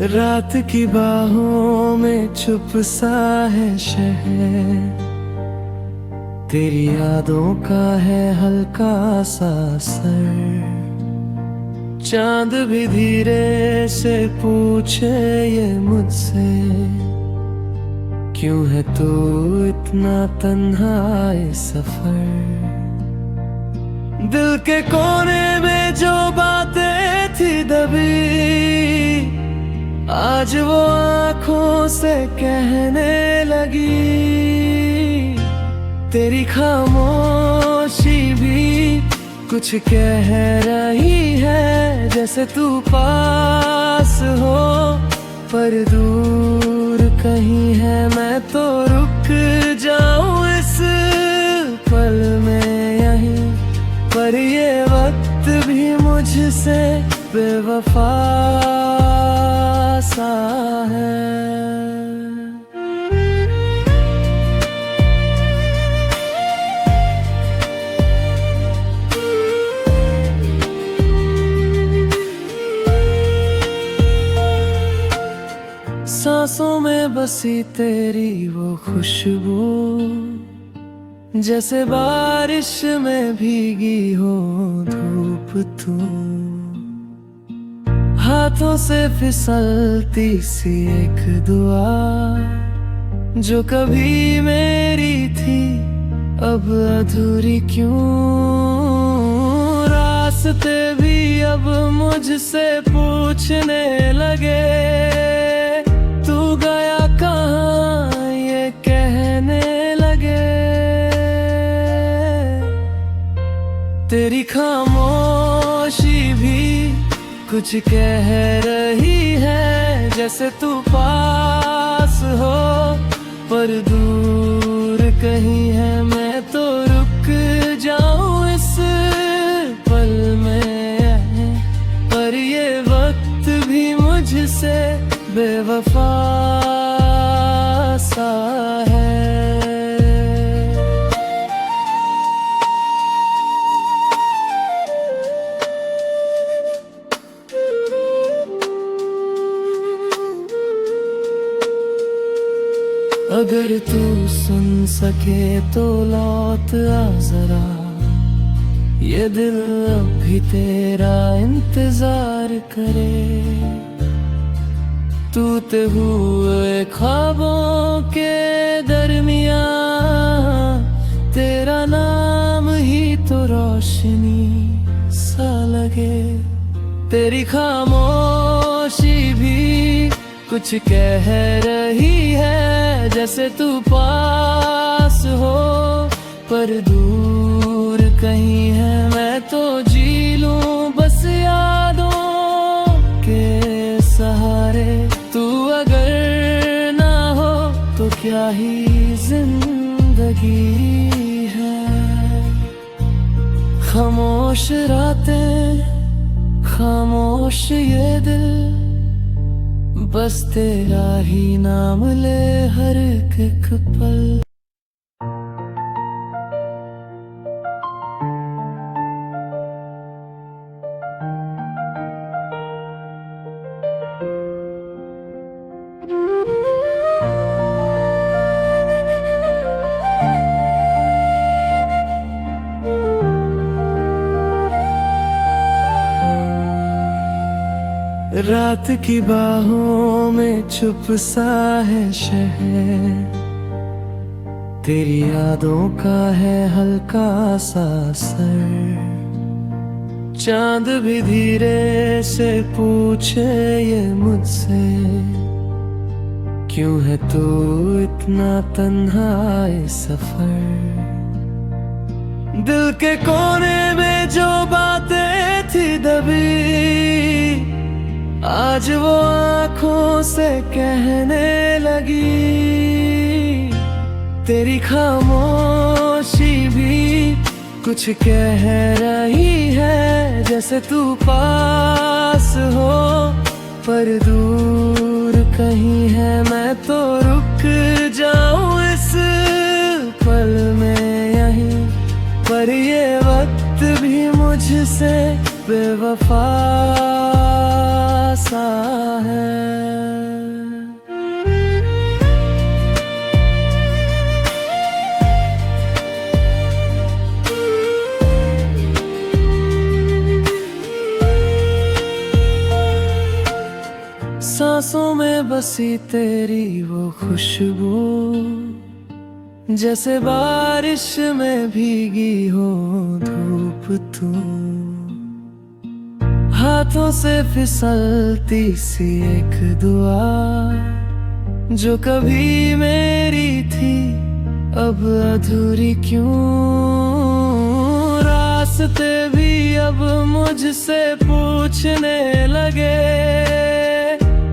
रात की बाहों में छुप सा है शहर, तेरी यादों का है हल्का सा असर। चांद भी धीरे से पूछे ये मुझसे, क्यों है तू इतना तन्हा इस सफर। दिल के कोने में जो बातें थी दबी, आज वो आँखों से कहने लगी। तेरी खामोशी भी कुछ कह रही है, जैसे तू पास हो पर दूर कहीं है। मैं तो रुक जाऊं इस पल में यहीं, पर ये वक्त भी मुझसे बेवफा सा है। सांसों में बसी तेरी वो खुशबू, जैसे बारिश में भीगी हो धूप तू। हाथों से फिसलती सी एक दुआ, जो कभी मेरी थी अब अधूरी क्यों। रास्ते भी अब मुझसे पूछने लगे, तू गया कहाँ ये कहने लगे। तेरी खामोशी भी कुछ कह रही है, जैसे तू पास हो पर दूर कहीं है। मैं तो रुक जाऊं इस पल में, पर ये वक्त भी मुझसे बेवफा सा है। अगर तू सुन सके तो लौट आ जरा, ये दिल अब भी तेरा इंतजार करे। टूटे हुए ख्वाबों के दरमियां तेरा नाम ही तो रोशनी सा लगे। तेरी खामोशी भी कुछ कह रही है, जैसे तू पास हो पर दूर कहीं है। मैं तो जी लूं बस यादों के सहारे, तू अगर ना हो तो क्या ही जिंदगी है। खामोश रातें, खामोश ये दिल, बस तेरा ही नाम ले हर एक पल। रात की बाहों में छुप सा है शहर, तेरी यादों का है हल्का सा असर। चांद भी धीरे से पूछे ये मुझसे, क्यों है तू इतना तन्हा इस सफर। दिल के कोने में जो बातें थी दबी, आज वो आँखों से कहने लगी। तेरी खामोशी भी कुछ कह रही है, जैसे तू पास हो पर दूर कहीं है। मैं तो रुक जाऊं इस पल में यहीं, पर ये वक्त भी मुझसे बेवफा सा है। सांसों में बसी तेरी वो खुशबू, जैसे बारिश में भीगी हो धूप तू। हाथों से फिसलती सी एक दुआ, जो कभी मेरी थी अब अधूरी क्यों। रास्ते भी अब मुझसे पूछने लगे,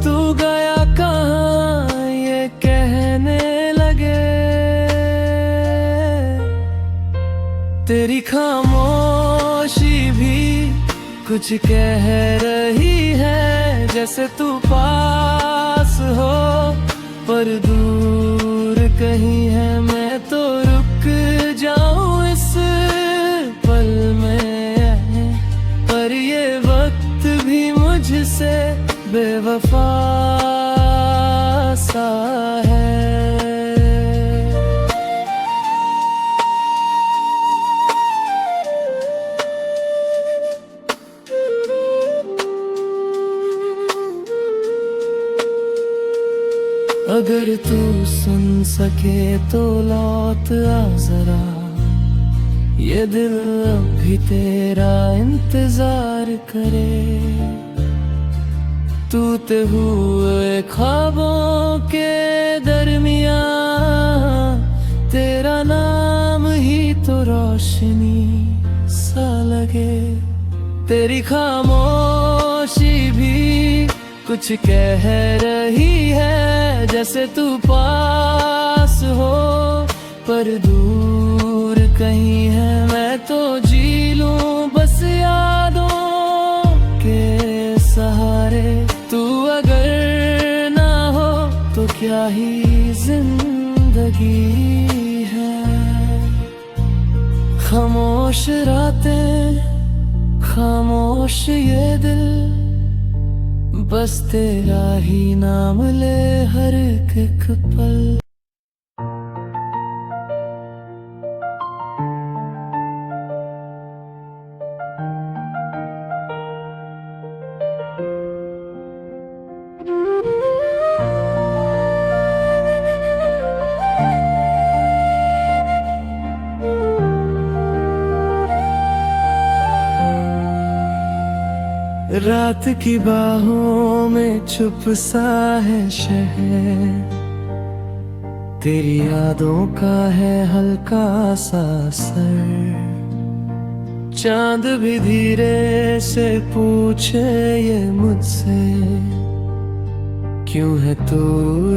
तू गया कहाँ ये कहने लगे। तेरी खामोशी भी कुछ कह रही है, जैसे तू पास हो पर दूर कहीं है। मैं तो रुक जाऊं इस पल में, पर ये वक्त भी मुझसे बेवफा सा है। अगर तू सुन सके तो लौट आ जरा, ये दिल भी तेरा इंतजार करे। टूटे हुए ख्वाबों के दरमियां तेरा नाम ही तो रोशनी सा लगे। तेरी खामोशी भी कुछ कह रही है, जैसे तू पास हो पर दूर कहीं है। मैं तो जी लूं बस यादों के सहारे, तू अगर ना हो तो क्या ही जिंदगी है। खामोश रातें, खामोश ये दिल, बस तेरा ही नाम ले हर एक पल। रात की बाहों में छुप सा है शहर, तेरी यादों का है हल्का सा असर। चांद भी धीरे से पूछे ये मुझसे, क्यों है तू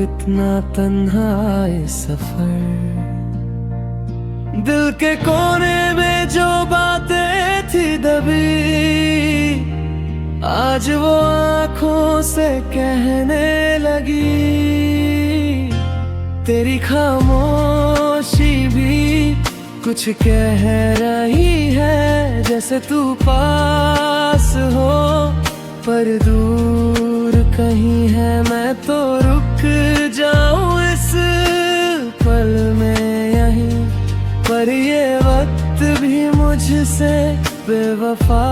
इतना तन्हा इस सफर। दिल के कोने में जो बातें थी दबी, आज वो आँखों से कहने लगी। तेरी खामोशी भी कुछ कह रही है, जैसे तू पास हो पर दूर कहीं है। मैं तो रुक जाऊं इस पल में यहीं, पर ये वक्त भी मुझसे बेवफा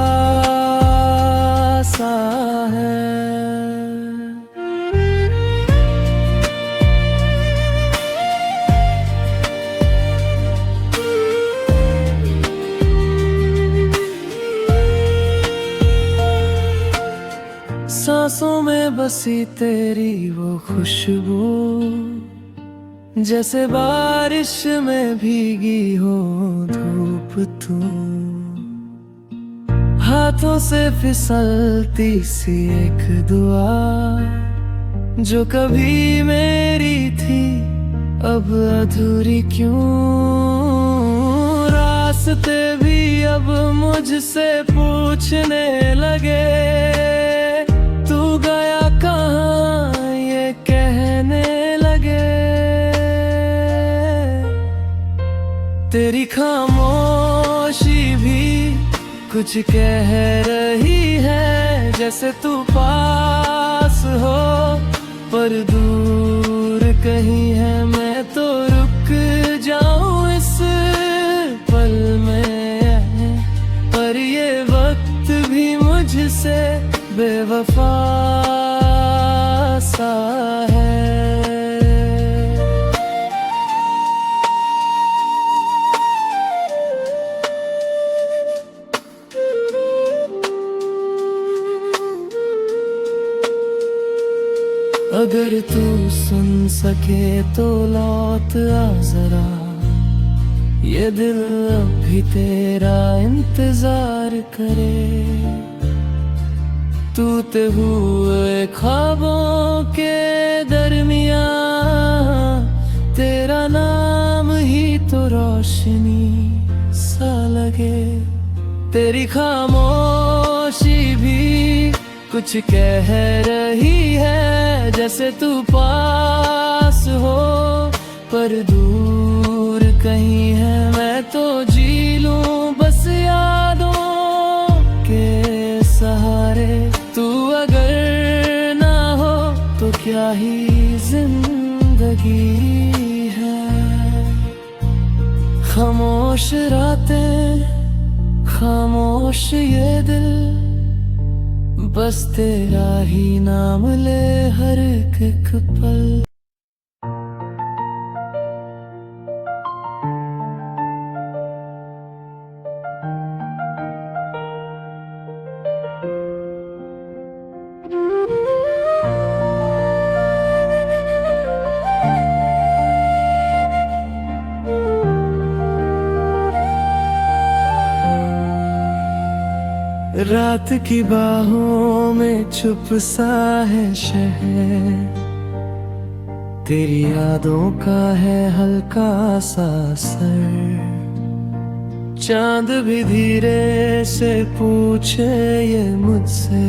सा है। सांसों में बसी तेरी वो खुशबू, जैसे बारिश में भीगी हो धूप तू। हाथों से फिसलती सी एक दुआ, जो कभी मेरी थी अब अधूरी क्यों। रास्ते भी अब मुझसे पूछने लगे, तू गया कहाँ ये कहने लगे। तेरी खामोशी भी कुछ कह रही है, जैसे तू पास हो पर दूर कहीं है। मैं तो रुक जाऊं इस पल में, पर ये वक्त भी मुझसे बेवफा सा सा है। अगर तू सुन सके तो लौट आ जरा, ये दिल अब भी तेरा इंतजार करे। टूटे हुए ख्वाबों के दरमियां तेरा नाम ही तो रोशनी सा लगे। तेरी खामोशी भी कुछ कह रही है, जैसे तू पास हो पर दूर कहीं है। मैं तो जी लूं बस यादों के सहारे, तू अगर ना हो तो क्या ही जिंदगी है। खामोश रातें, खामोश ये दिल, बस तेरा ही नाम ले हर एक पल। रात की बाहों में छुप सा है शहर, तेरी यादों का है हल्का सा असर। चांद भी धीरे से पूछे ये मुझसे,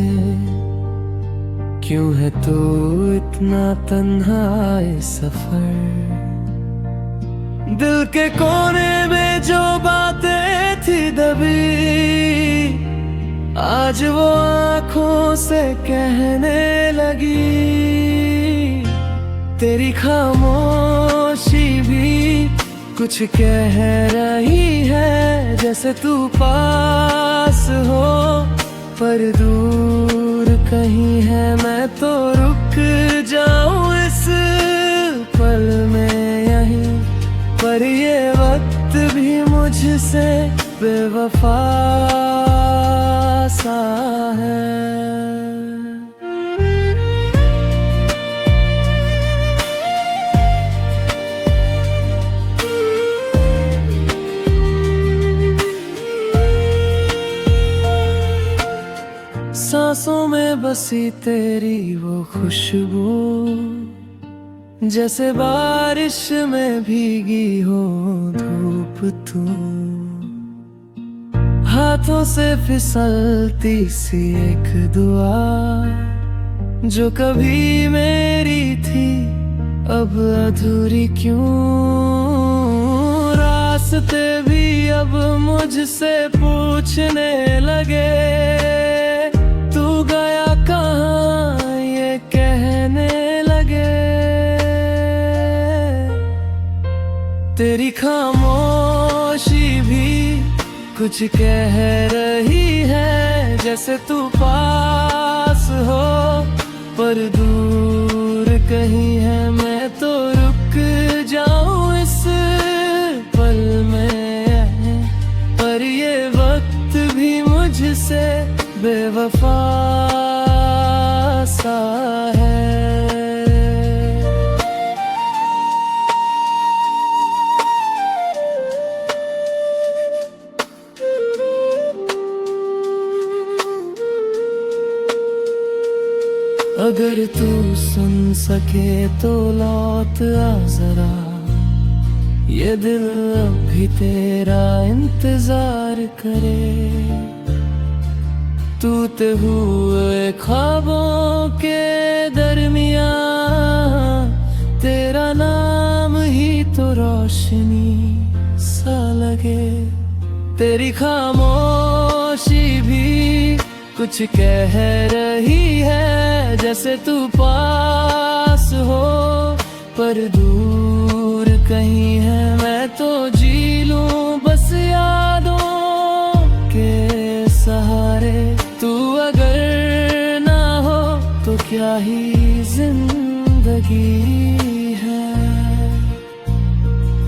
क्यों है तू इतना तन्हा इस सफर। दिल के कोने में जो बातें थी दबी, आज वो आँखों से कहने लगी। तेरी खामोशी भी कुछ कह रही है, जैसे तू पास हो पर दूर कहीं है। मैं तो रुक जाऊं इस पल में यहीं, पर ये वक्त भी मुझसे बेवफा सा है। सांसों में बसी तेरी वो खुशबू, जैसे बारिश में भीगी हो धूप तू। हाथों से फिसलती सी एक दुआ, जो कभी मेरी थी अब अधूरी क्यों। रास्ते भी अब मुझसे पूछने लगे, तू गया कहाँ ये कहने लगे। तेरी खामोशी भी कुछ कह रही है, जैसे तू पास हो पर दूर कहीं है। मैं तो रुक जाऊं इस पल में, पर ये वक्त भी मुझसे बेवफा सा है। अगर तू सुन सके तो लौट आ जरा, ये दिल अब भी तेरा इंतजार करे। टूटे हुए ख्वाबों के दरमियां तेरा नाम ही तो रोशनी सा लगे। तेरी खामोशी भी कुछ कह रही है, जैसे तू पास हो पर दूर कहीं है। मैं तो जी लूं बस यादों के सहारे, तू अगर ना हो तो क्या ही जिंदगी जिंदगी है।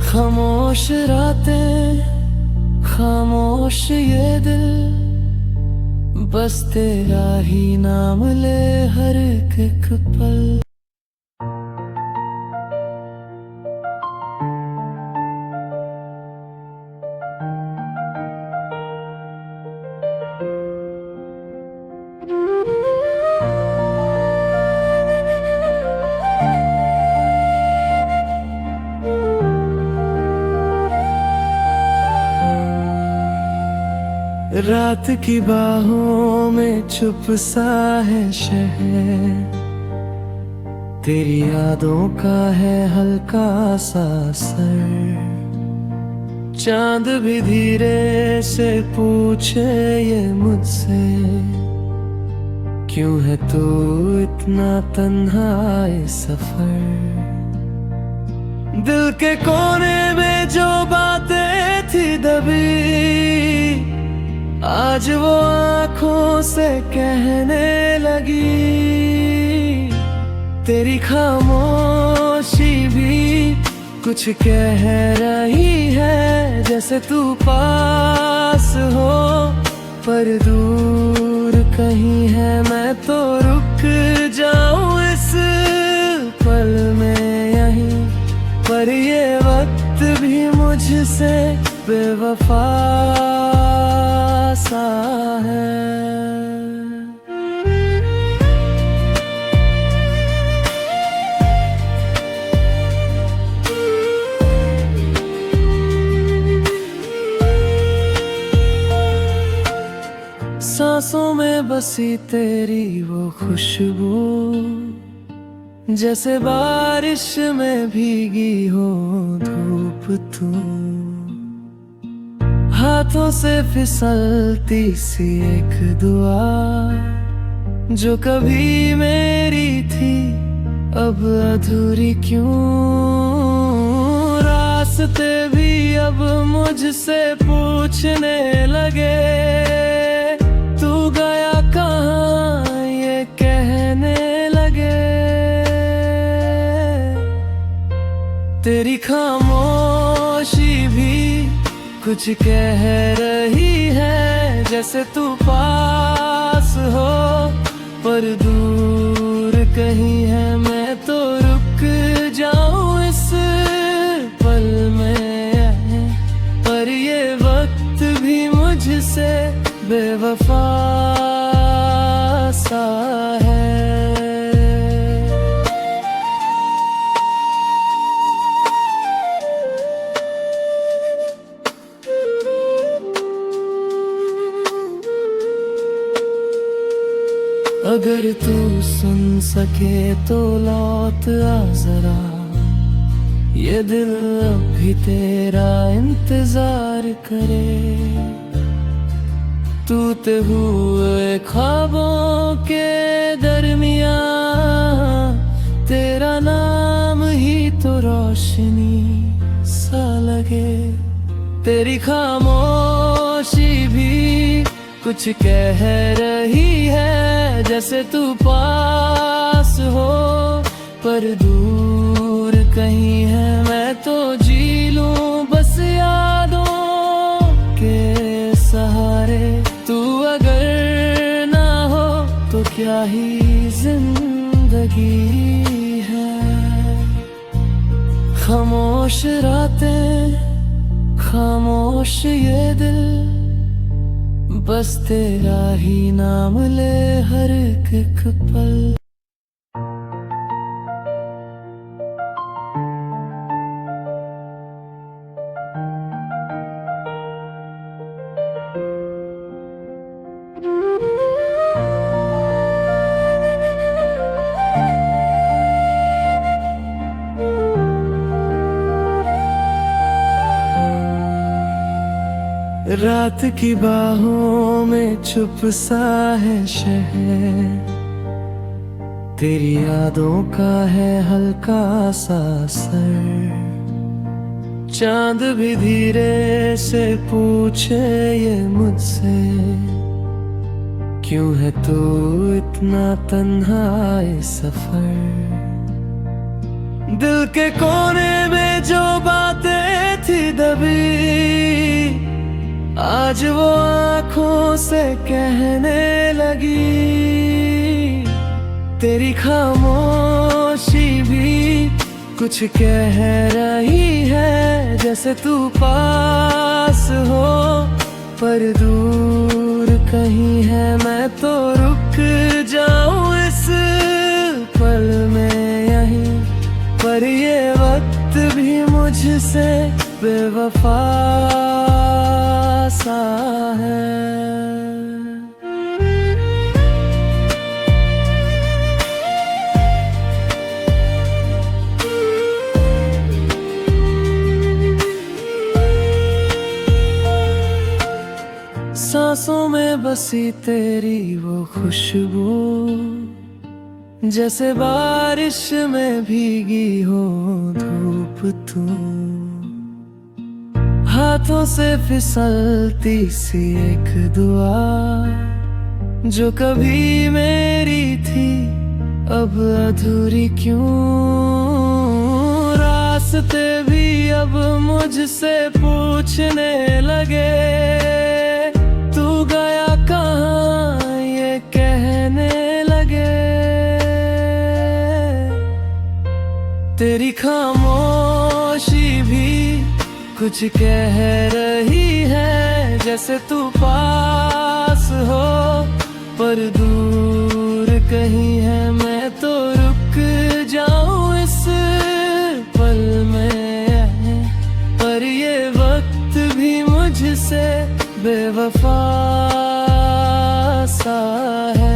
खामोश रातें, खामोश ये दिल, बस तेरा ही नाम ले हर एक पल। रात की बाहों में छुप सा है शहर, तेरी यादों का है हल्का सा असर। चांद भी धीरे से पूछे ये मुझसे, क्यों है तू इतना तन्हा इस सफर। दिल के कोने में जो बातें थी दबी, आज वो आँखों से कहने लगी। तेरी खामोशी भी कुछ कह रही है, जैसे तू पास हो पर दूर कहीं है। मैं तो रुक जाऊं इस पल में यहीं, पर ये वक्त भी मुझसे बेवफा सा है। सांसों में बसी तेरी वो खुशबू, जैसे बारिश में भीगी हो धूप तू। हाथों से फिसलती सी एक दुआ, जो कभी मेरी थी अब अधूरी क्यों। रास्ते भी अब मुझसे पूछने लगे, तू गया कहाँ ये कहने लगे। तेरी खामोशी भी कुछ कह रही है, जैसे तू पास हो पर दूर कहीं है। मैं तो रुक जाऊं इस पल में, पर ये वक्त भी मुझसे बेवफा सा है। अगर तू सुन सके तो लौट आ जरा, ये दिल अब भी तेरा इंतजार करे। टूटे हुए ख्वाबों के दरमियां तेरा नाम ही तो रोशनी सा लगे। तेरी खामोशी भी कुछ कह रही है, जैसे तू पास हो पर दूर कहीं है। मैं तो जी लूं बस यादों के सहारे, तू अगर ना हो तो क्या ही जिंदगी है। खामोश रातें, खामोश ये दिल, बस तेरा ही नाम ले हर एक पल। रात की बाहों में छुप सा है शहर, तेरी यादों का है हल्का सा असर। चांद भी धीरे से पूछे ये मुझसे, क्यों है तू इतना तन्हा इस सफर। दिल के कोने में जो बातें थी दबी, आज वो आंखों से कहने लगी। तेरी खामोशी भी कुछ कह रही है, जैसे तू पास हो पर दूर कहीं है। मैं तो रुक जाऊं इस पल में यहीं, पर ये वक्त भी मुझसे बेवफा सा है। सांसों में बसी तेरी वो खुशबू, जैसे बारिश में भीगी हो धूप तू। हाथों से फिसलती सी एक दुआ, जो कभी मेरी थी अब अधूरी क्यों। रास्ते भी अब मुझसे पूछने लगे, तू गया कहाँ ये कहने लगे। तेरी खामोशी भी कुछ कह रही है, जैसे तू पास हो पर दूर कहीं है। मैं तो रुक जाऊं इस पल में, पर ये वक्त भी मुझसे बेवफा सा है।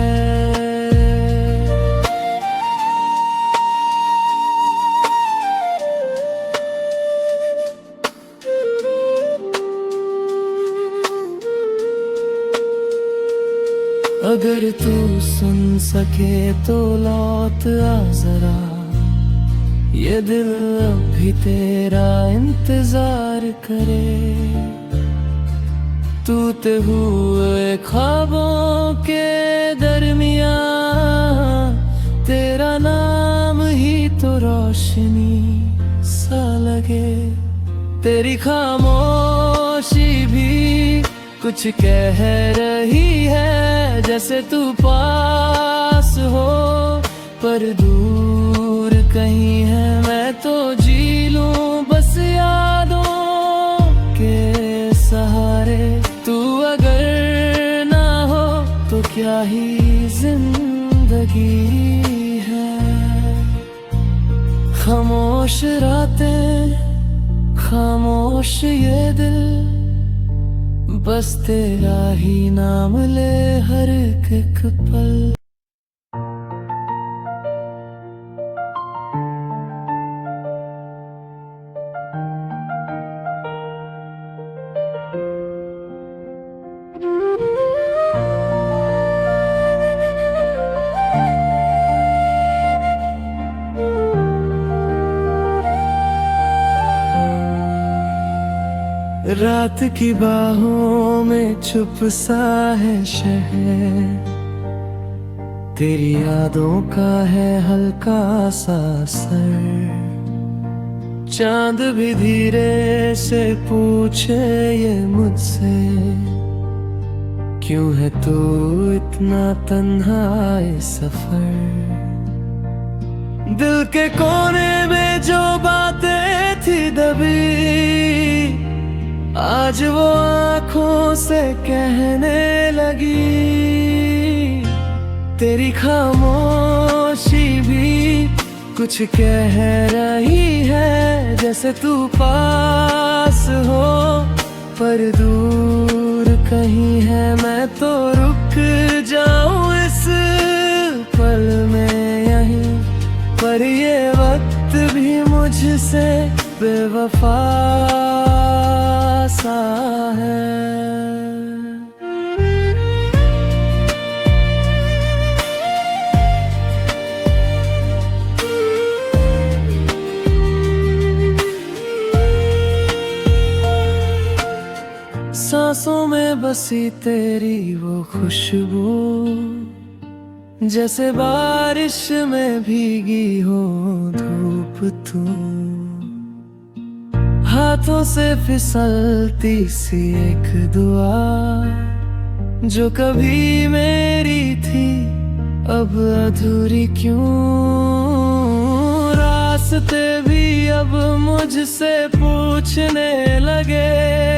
अगर तू सुन सके तो लौट आ जरा, ये दिल अभी तेरा इंतजार करे। टूटे हुए ख्वाबों के दरमियां तेरा नाम ही तो रोशनी सा लगे। तेरी खामोशी भी कुछ कह रही है, जैसे तू पास हो पर दूर कहीं है। मैं तो जी लूं बस यादों के सहारे, तू अगर ना हो तो क्या ही जिंदगी है। खामोश रातें, खामोश ये दिल, बस तेरा ही नाम ले हर एक पल। रात की बाहों में छुप सा है शहर, तेरी यादों का है हल्का सा असर। चांद भी धीरे से पूछे ये मुझसे, क्यों है तू इतना तन्हा इस सफर। दिल के कोने में जो बातें थी दबी, आज वो आंखों से कहने लगी। तेरी खामोशी भी कुछ कह रही है, जैसे तू पास हो पर दूर कहीं है। मैं तो रुक जाऊं इस पल में यहीं, पर ये वक्त भी मुझसे बेवफा सा है। सांसों में बसी तेरी वो खुशबू, जैसे बारिश में भीगी हो धूप तू, हाथों से फिसलती सी एक दुआ जो कभी मेरी थी अब अधूरी क्यों। रास्ते भी अब मुझसे पूछने लगे